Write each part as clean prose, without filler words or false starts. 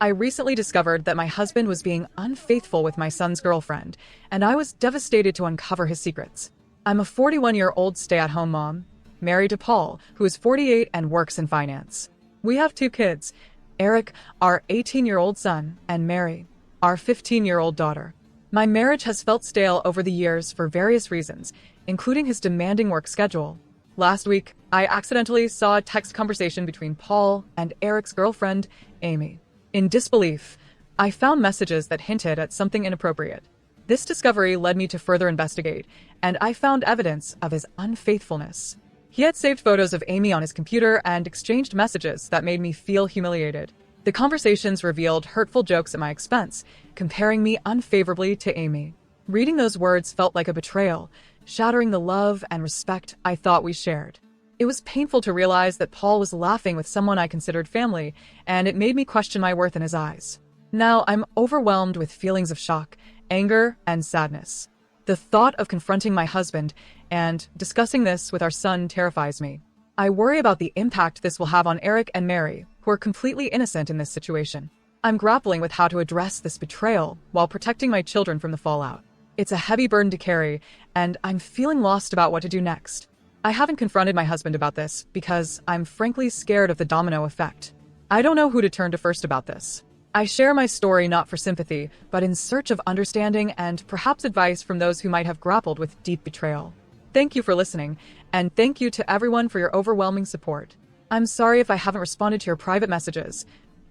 I recently discovered that my husband was being unfaithful with my son's girlfriend, and I was devastated to uncover his secrets. I'm a 41-year-old stay-at-home mom, married to Paul, who is 48 and works in finance. We have two kids, Eric, our 18-year-old son, and Mary, our 15-year-old daughter. My marriage has felt stale over the years for various reasons, including his demanding work schedule. Last week, I accidentally saw a text conversation between Paul and Eric's girlfriend, Amy. In disbelief, I found messages that hinted at something inappropriate. This discovery led me to further investigate, and I found evidence of his unfaithfulness. He had saved photos of Amy on his computer and exchanged messages that made me feel humiliated. The conversations revealed hurtful jokes at my expense, comparing me unfavorably to Amy. Reading those words felt like a betrayal, shattering the love and respect I thought we shared. It was painful to realize that Paul was laughing with someone I considered family, and it made me question my worth in his eyes. Now I'm overwhelmed with feelings of shock, anger, and sadness. The thought of confronting my husband and discussing this with our son terrifies me. I worry about the impact this will have on Eric and Mary, who are completely innocent in this situation. I'm grappling with how to address this betrayal while protecting my children from the fallout. It's a heavy burden to carry, and I'm feeling lost about what to do next. I haven't confronted my husband about this because I'm frankly scared of the domino effect. I don't know who to turn to first about this. I share my story not for sympathy, but in search of understanding and perhaps advice from those who might have grappled with deep betrayal. Thank you for listening, and thank you to everyone for your overwhelming support. I'm sorry if I haven't responded to your private messages.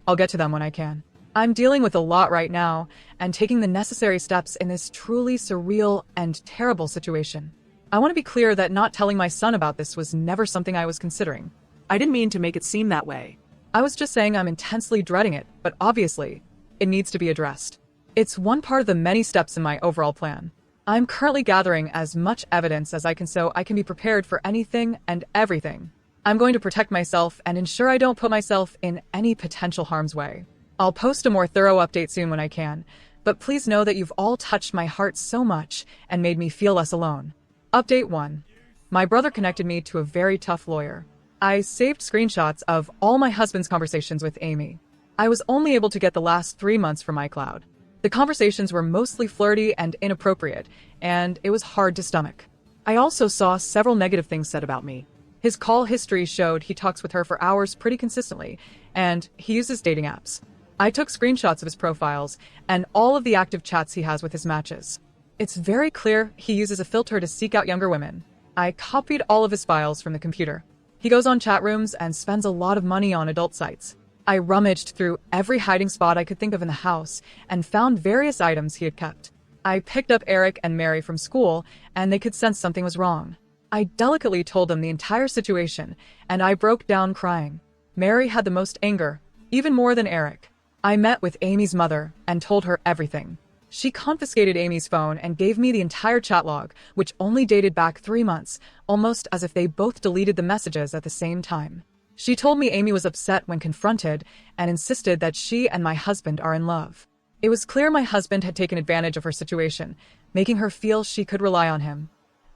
I'll get to them when I can. I'm dealing with a lot right now and taking the necessary steps in this truly surreal and terrible situation. I want to be clear that not telling my son about this was never something I was considering. I didn't mean to make it seem that way. I was just saying I'm intensely dreading it, but obviously, it needs to be addressed. It's one part of the many steps in my overall plan. I'm currently gathering as much evidence as I can so I can be prepared for anything and everything. I'm going to protect myself and ensure I don't put myself in any potential harm's way. I'll post a more thorough update soon when I can, but please know that you've all touched my heart so much and made me feel less alone. Update 1. My brother connected me to a very tough lawyer. I saved screenshots of all my husband's conversations with Amy. I was only able to get the last 3 months from iCloud. The conversations were mostly flirty and inappropriate, and it was hard to stomach. I also saw several negative things said about me. His call history showed he talks with her for hours pretty consistently, and he uses dating apps. I took screenshots of his profiles and all of the active chats he has with his matches. It's very clear he uses a filter to seek out younger women. I copied all of his files from the computer. He goes on chat rooms and spends a lot of money on adult sites. I rummaged through every hiding spot I could think of in the house and found various items he had kept. I picked up Eric and Mary from school, and they could sense something was wrong. I delicately told them the entire situation, and I broke down crying. Mary had the most anger, even more than Eric. I met with Amy's mother and told her everything. She confiscated Amy's phone and gave me the entire chat log, which only dated back 3 months, almost as if they both deleted the messages at the same time. She told me Amy was upset when confronted and insisted that she and my husband are in love. It was clear my husband had taken advantage of her situation, making her feel she could rely on him.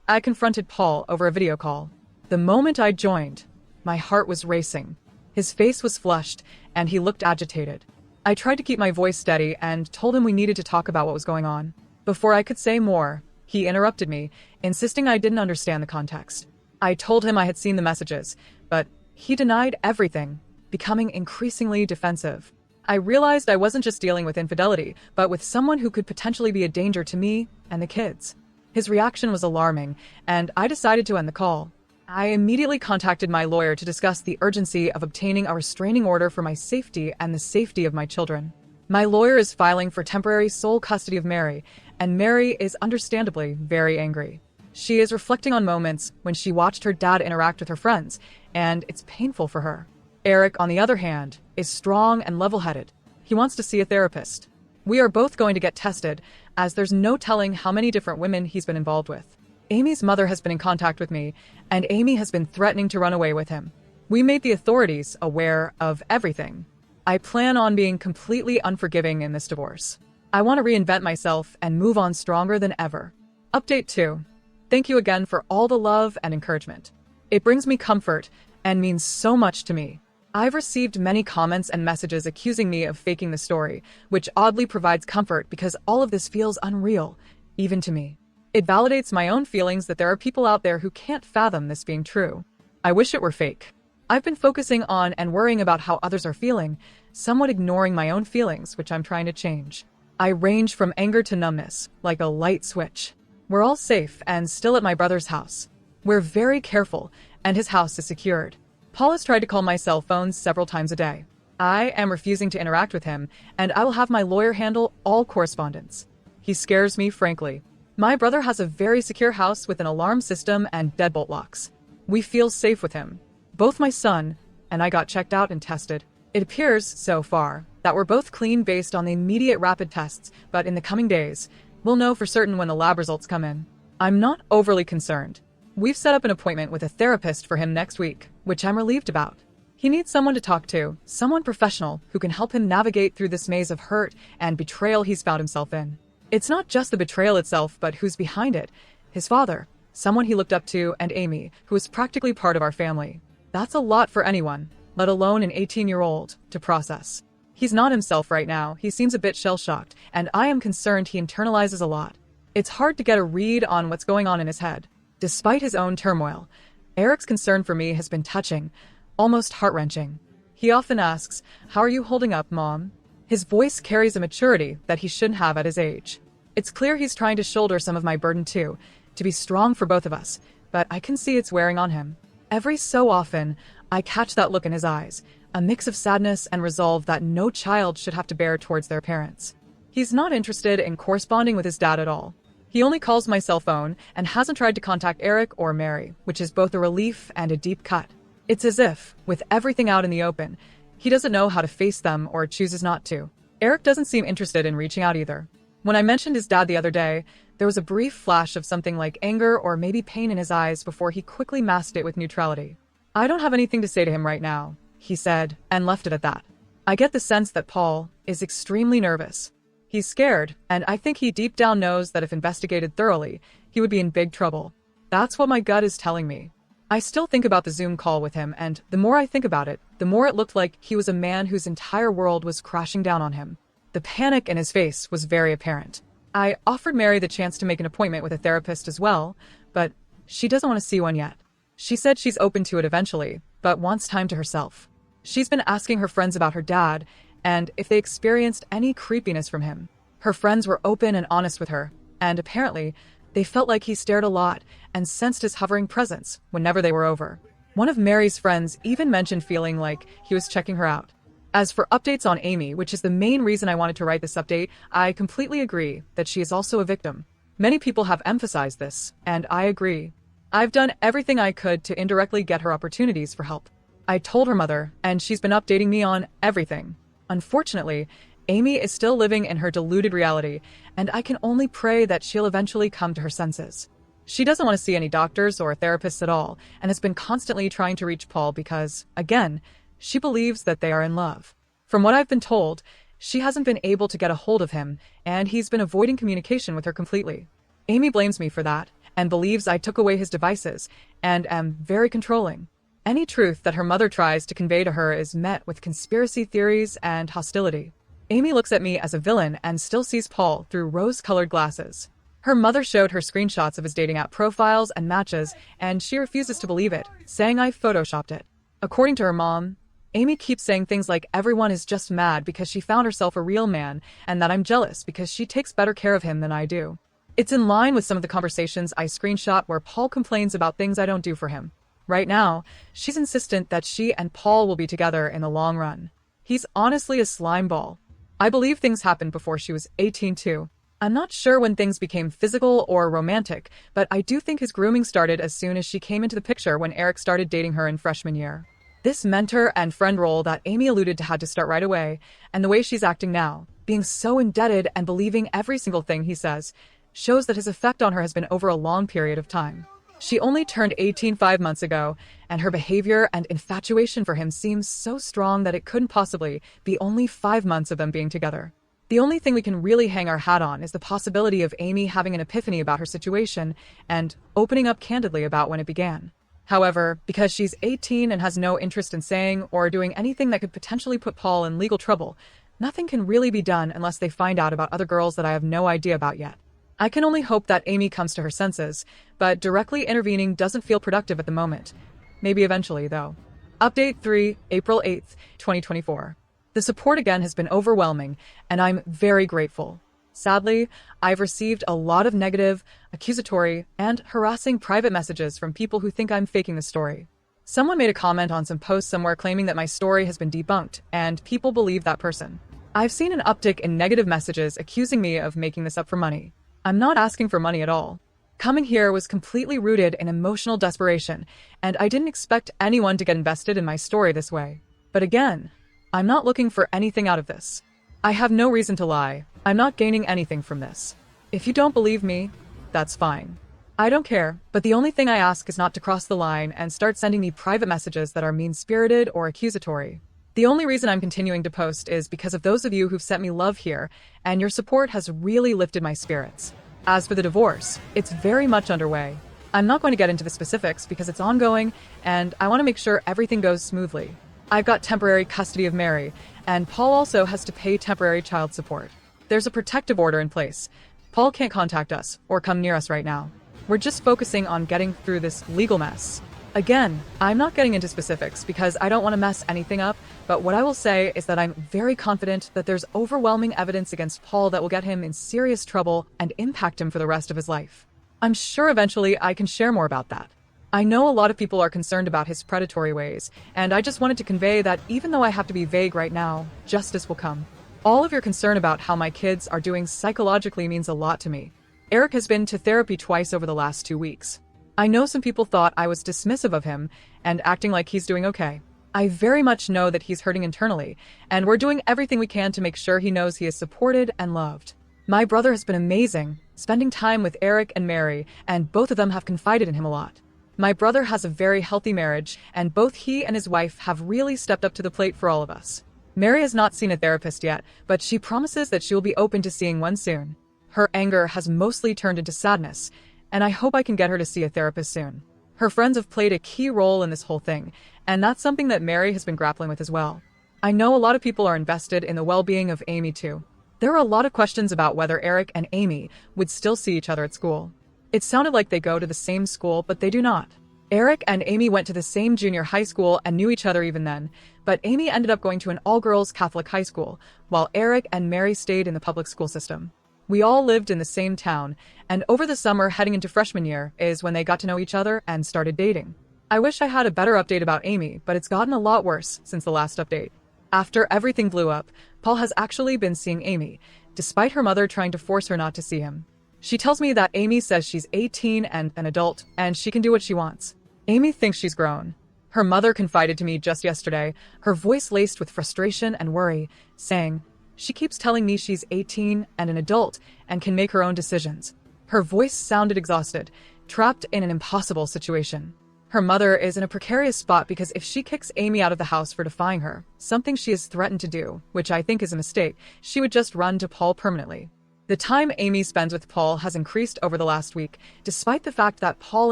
I confronted Paul over a video call. The moment I joined, my heart was racing. His face was flushed, and he looked agitated. I tried to keep my voice steady and told him we needed to talk about what was going on. Before I could say more, he interrupted me, insisting I didn't understand the context. I told him I had seen the messages, but he denied everything, becoming increasingly defensive. I realized I wasn't just dealing with infidelity, but with someone who could potentially be a danger to me and the kids. His reaction was alarming, and I decided to end the call. I immediately contacted my lawyer to discuss the urgency of obtaining a restraining order for my safety and the safety of my children. My lawyer is filing for temporary sole custody of Mary, and Mary is understandably very angry. She is reflecting on moments when she watched her dad interact with her friends, and it's painful for her. Eric, on the other hand, is strong and level-headed. He wants to see a therapist. We are both going to get tested, as there's no telling how many different women he's been involved with. Amy's mother has been in contact with me, and Amy has been threatening to run away with him. We made the authorities aware of everything. I plan on being completely unforgiving in this divorce. I want to reinvent myself and move on stronger than ever. Update 2. Thank you again for all the love and encouragement. It brings me comfort and means so much to me. I've received many comments and messages accusing me of faking the story, which oddly provides comfort because all of this feels unreal, even to me. It validates my own feelings that there are people out there who can't fathom this being true. I wish it were fake. I've been focusing on and worrying about how others are feeling, somewhat ignoring my own feelings, which I'm trying to change. I range from anger to numbness, like a light switch. We're all safe and still at my brother's house. We're very careful, and his house is secured. Paul has tried to call my cell phone several times a day. I am refusing to interact with him, and I will have my lawyer handle all correspondence. He scares me, frankly. My brother has a very secure house with an alarm system and deadbolt locks. We feel safe with him. Both my son and I got checked out and tested. It appears, so far, that we're both clean based on the immediate rapid tests, but in the coming days, we'll know for certain when the lab results come in. I'm not overly concerned. We've set up an appointment with a therapist for him next week, which I'm relieved about. He needs someone to talk to, someone professional who can help him navigate through this maze of hurt and betrayal he's found himself in. It's not just the betrayal itself, but who's behind it. His father, someone he looked up to, and Amy, who is practically part of our family. That's a lot for anyone, let alone an 18-year-old, to process. He's not himself right now, he seems a bit shell-shocked, and I am concerned he internalizes a lot. It's hard to get a read on what's going on in his head. Despite his own turmoil, Eric's concern for me has been touching, almost heart-wrenching. He often asks, "How are you holding up, Mom?" His voice carries a maturity that he shouldn't have at his age. It's clear he's trying to shoulder some of my burden too, to be strong for both of us, but I can see it's wearing on him. Every so often, I catch that look in his eyes, a mix of sadness and resolve that no child should have to bear towards their parents. He's not interested in corresponding with his dad at all. He only calls my cell phone and hasn't tried to contact Eric or Mary, which is both a relief and a deep cut. It's as if, with everything out in the open, he doesn't know how to face them or chooses not to. Eric doesn't seem interested in reaching out either. When I mentioned his dad the other day, there was a brief flash of something like anger or maybe pain in his eyes before he quickly masked it with neutrality. "I don't have anything to say to him right now," he said, and left it at that. I get the sense that Paul is extremely nervous. He's scared, and I think he deep down knows that if investigated thoroughly, he would be in big trouble. That's what my gut is telling me. I still think about the Zoom call with him, and the more I think about it, the more it looked like he was a man whose entire world was crashing down on him. The panic in his face was very apparent. I offered Mary the chance to make an appointment with a therapist as well, but she doesn't want to see one yet. She said she's open to it eventually, but wants time to herself. She's been asking her friends about her dad, and if they experienced any creepiness from him. Her friends were open and honest with her, and apparently, they felt like he stared a lot and sensed his hovering presence whenever they were over. One of Mary's friends even mentioned feeling like he was checking her out. As for updates on Amy, which is the main reason I wanted to write this update, I completely agree that she is also a victim. Many people have emphasized this, and I agree. I've done everything I could to indirectly get her opportunities for help. I told her mother, and she's been updating me on everything. Unfortunately, Amy is still living in her deluded reality, and I can only pray that she'll eventually come to her senses. She doesn't want to see any doctors or therapists at all, and has been constantly trying to reach Paul because, again, she believes that they are in love. From what I've been told, she hasn't been able to get a hold of him, and he's been avoiding communication with her completely. Amy blames me for that, and believes I took away his devices, and am very controlling. Any truth that her mother tries to convey to her is met with conspiracy theories and hostility. Amy looks at me as a villain and still sees Paul through rose-colored glasses. Her mother showed her screenshots of his dating app profiles and matches, and she refuses to believe it, saying I photoshopped it. According to her mom, Amy keeps saying things like everyone is just mad because she found herself a real man, and that I'm jealous because she takes better care of him than I do. It's in line with some of the conversations I screenshot where Paul complains about things I don't do for him. Right now, she's insistent that she and Paul will be together in the long run. He's honestly a slimeball. I believe things happened before she was 18 too. I'm not sure when things became physical or romantic, but I do think his grooming started as soon as she came into the picture when Eric started dating her in freshman year. This mentor and friend role that Amy alluded to had to start right away, and the way she's acting now, being so indebted and believing every single thing he says, shows that his effect on her has been over a long period of time. She only turned 18 5 months ago, and her behavior and infatuation for him seems so strong that it couldn't possibly be only 5 months of them being together. The only thing we can really hang our hat on is the possibility of Amy having an epiphany about her situation and opening up candidly about when it began. However, because she's 18 and has no interest in saying or doing anything that could potentially put Paul in legal trouble, nothing can really be done unless they find out about other girls that I have no idea about yet. I can only hope that Amy comes to her senses, but directly intervening doesn't feel productive at the moment. Maybe eventually, though. Update 3, April 8th, 2024. The support again has been overwhelming, and I'm very grateful. Sadly, I've received a lot of negative, accusatory, and harassing private messages from people who think I'm faking the story. Someone made a comment on some post somewhere claiming that my story has been debunked, and people believe that person. I've seen an uptick in negative messages accusing me of making this up for money. I'm not asking for money at all. Coming here was completely rooted in emotional desperation, and I didn't expect anyone to get invested in my story this way. But again, I'm not looking for anything out of this. I have no reason to lie. I'm not gaining anything from this. If you don't believe me, that's fine. I don't care, but the only thing I ask is not to cross the line and start sending me private messages that are mean-spirited or accusatory. The only reason I'm continuing to post is because of those of you who've sent me love here, and your support has really lifted my spirits. As for the divorce, it's very much underway. I'm not going to get into the specifics because it's ongoing, and I want to make sure everything goes smoothly. I've got temporary custody of Mary, and Paul also has to pay temporary child support. There's a protective order in place. Paul can't contact us or come near us right now. We're just focusing on getting through this legal mess. Again, I'm not getting into specifics because I don't want to mess anything up, but what I will say is that I'm very confident that there's overwhelming evidence against Paul that will get him in serious trouble and impact him for the rest of his life. I'm sure eventually I can share more about that. I know a lot of people are concerned about his predatory ways, and I just wanted to convey that even though I have to be vague right now, justice will come. All of your concern about how my kids are doing psychologically means a lot to me. Eric has been to therapy twice over the last 2 weeks. I know some people thought I was dismissive of him and acting like he's doing okay. I very much know that he's hurting internally, and we're doing everything we can to make sure he knows he is supported and loved. My brother has been amazing, spending time with Eric and Mary, and both of them have confided in him a lot. My brother has a very healthy marriage, and both he and his wife have really stepped up to the plate for all of us. Mary has not seen a therapist yet, but she promises that she will be open to seeing one soon. Her anger has mostly turned into sadness, and I hope I can get her to see a therapist soon. Her friends have played a key role in this whole thing, and that's something that Mary has been grappling with as well. I know a lot of people are invested in the well-being of Amy too. There are a lot of questions about whether Eric and Amy would still see each other at school. It sounded like they go to the same school, but they do not. Eric and Amy went to the same junior high school and knew each other even then, but Amy ended up going to an all-girls Catholic high school, while Eric and Mary stayed in the public school system. We all lived in the same town, and over the summer heading into freshman year is when they got to know each other and started dating. I wish I had a better update about Amy, but it's gotten a lot worse since the last update. After everything blew up, Paul has actually been seeing Amy, despite her mother trying to force her not to see him. She tells me that Amy says she's 18 and an adult, and she can do what she wants. Amy thinks she's grown. Her mother confided to me just yesterday, her voice laced with frustration and worry, saying, "She keeps telling me she's 18 and an adult and can make her own decisions." Her voice sounded exhausted, trapped in an impossible situation. Her mother is in a precarious spot because if she kicks Amy out of the house for defying her, something she has threatened to do, which I think is a mistake, she would just run to Paul permanently. The time Amy spends with Paul has increased over the last week, despite the fact that Paul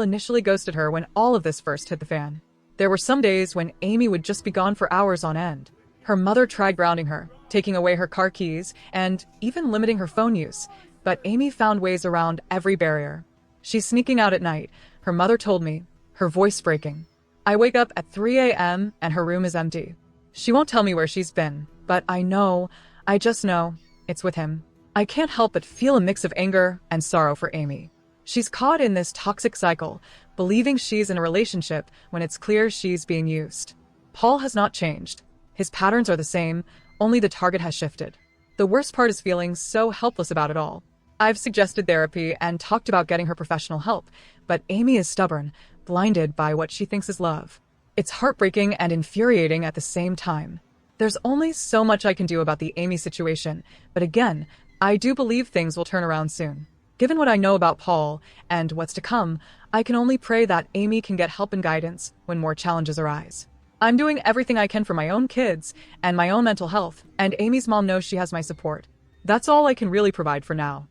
initially ghosted her when all of this first hit the fan. There were some days when Amy would just be gone for hours on end. Her mother tried grounding her, taking away her car keys, and even limiting her phone use, but Amy found ways around every barrier. She's sneaking out at night, her mother told me, her voice breaking. I wake up at 3 a.m. and her room is empty. She won't tell me where she's been, but I just know, it's with him. I can't help but feel a mix of anger and sorrow for Amy. She's caught in this toxic cycle, believing she's in a relationship when it's clear she's being used. Paul has not changed. His patterns are the same, only the target has shifted. The worst part is feeling so helpless about it all. I've suggested therapy and talked about getting her professional help, but Amy is stubborn, blinded by what she thinks is love. It's heartbreaking and infuriating at the same time. There's only so much I can do about the Amy situation, but again, I do believe things will turn around soon. Given what I know about Paul and what's to come, I can only pray that Amy can get help and guidance when more challenges arise. I'm doing everything I can for my own kids and my own mental health, and Amy's mom knows she has my support. That's all I can really provide for now.